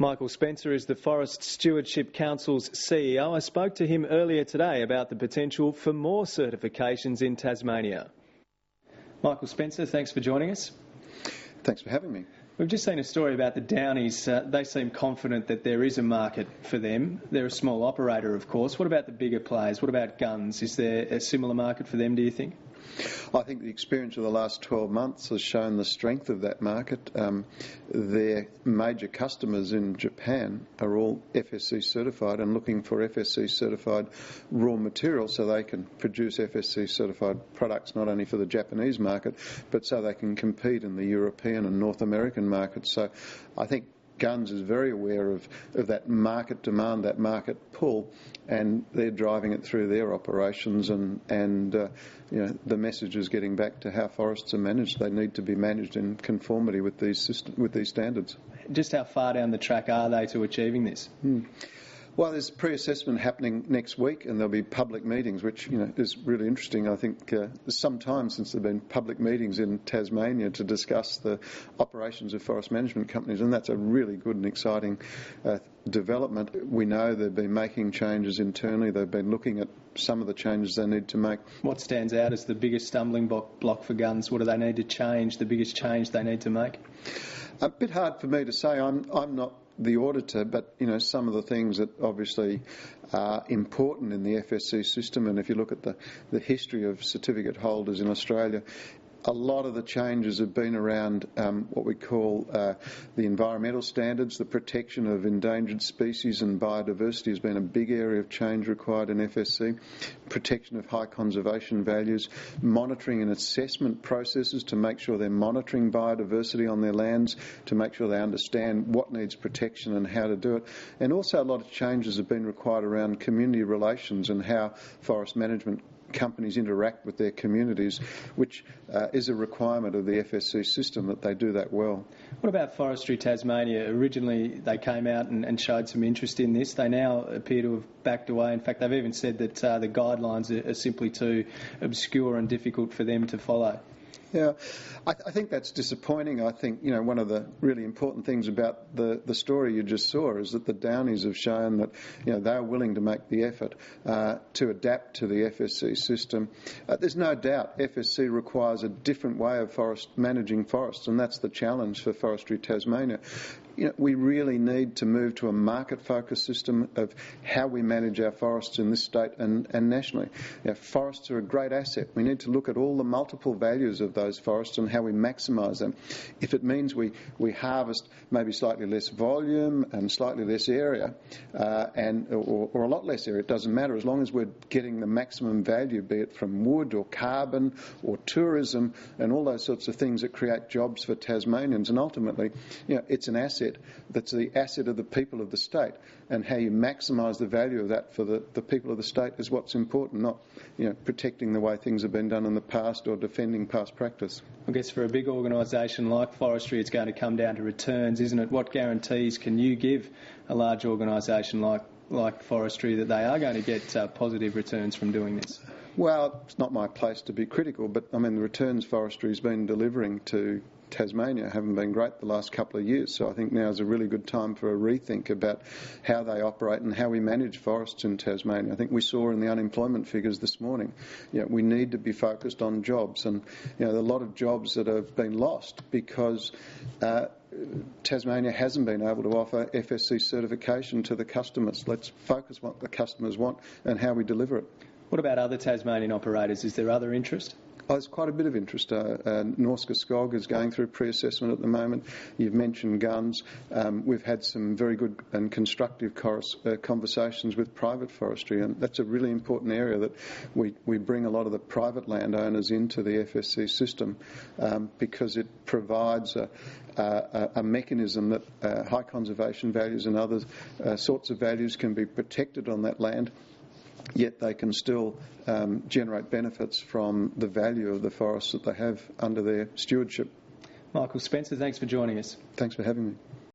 Michael Spencer is the Forest Stewardship Council's CEO. I spoke to him earlier today about the potential for more certifications in Tasmania. Michael Spencer, thanks for joining us. Thanks for having me. We've just seen a story about the Downies. They seem confident that there is a market for them. They're a small operator, of course. What about the bigger players? What about guns? Is there a similar market for them, do you think? I think the experience of the last 12 months has shown the strength of that market. Their major customers in Japan are all FSC certified and looking for FSC certified raw material so they can produce FSC certified products not only for the Japanese market but so they can compete in the European and North American markets. So I think Guns is very aware of that market demand, that market pull, and they're driving it through their operations. And the message is getting back to how forests are managed. They need to be managed in conformity with these standards. Just how far down the track are they to achieving this? Well, there's pre-assessment happening next week, and there'll be public meetings, which is really interesting. I think there's some time since there've been public meetings in Tasmania to discuss the operations of forest management companies, and that's a really good and exciting development. We know they've been making changes internally. They've been looking at some of the changes they need to make. What stands out as the biggest stumbling block for Guns? What do they need to change? The biggest change they need to make? A bit hard for me to say. I'm not the auditor, but some of the things that obviously are important in the FSC system, and if you look at the history of certificate holders in Australia, a lot of the changes have been around what we call the environmental standards. The protection of endangered species and biodiversity has been a big area of change required in FSC. Protection of high conservation values, monitoring and assessment processes to make sure they're monitoring biodiversity on their lands, to make sure they understand what needs protection and how to do it. And also a lot of changes have been required around community relations and how forest management companies interact with their communities, which is a requirement of the FSC system that they do that well. What about Forestry Tasmania? Originally they came out and showed some interest in this. They now appear to have backed away. In fact, they've even said that the guidelines are simply too obscure and difficult for them to follow. Yeah, I think that's disappointing. I think, one of the really important things about the story you just saw is that the Downies have shown that, they are willing to make the effort to adapt to the FSC system. There's no doubt FSC requires a different way of managing forests, and that's the challenge for Forestry Tasmania. We really need to move to a market-focused system of how we manage our forests in this state and nationally. Forests are a great asset. We need to look at all the multiple values of those forests and how we maximise them. If it means we harvest maybe slightly less volume and slightly less area, or a lot less area, it doesn't matter, as long as we're getting the maximum value, be it from wood or carbon or tourism and all those sorts of things that create jobs for Tasmanians. And ultimately, it's an asset that's the asset of the people of the state, and how you maximise the value of that for the people of the state is what's important, not protecting the way things have been done in the past or defending past practice. I guess for a big organisation like Forestry, it's going to come down to returns, isn't it? What guarantees can you give a large organisation like Forestry that they are going to get positive returns from doing this? Well, it's not my place to be critical, but the returns Forestry's been delivering to Tasmania haven't been great the last couple of years, so I think now is a really good time for a rethink about how they operate and how we manage forests in Tasmania. I think we saw in the unemployment figures this morning, we need to be focused on jobs, and there are a lot of jobs that have been lost because Tasmania hasn't been able to offer FSC certification to the customers. Let's focus on what the customers want and how we deliver it. What about other Tasmanian operators? Is there other interest? There's quite a bit of interest. Norske Skog is going through pre-assessment at the moment. You've mentioned Guns. We've had some very good and constructive conversations with private forestry, and that's a really important area that we bring a lot of the private landowners into the FSC system because it provides a mechanism that high conservation values and other sorts of values can be protected on that land, yet they can still generate benefits from the value of the forests that they have under their stewardship. Michael Spencer, thanks for joining us. Thanks for having me.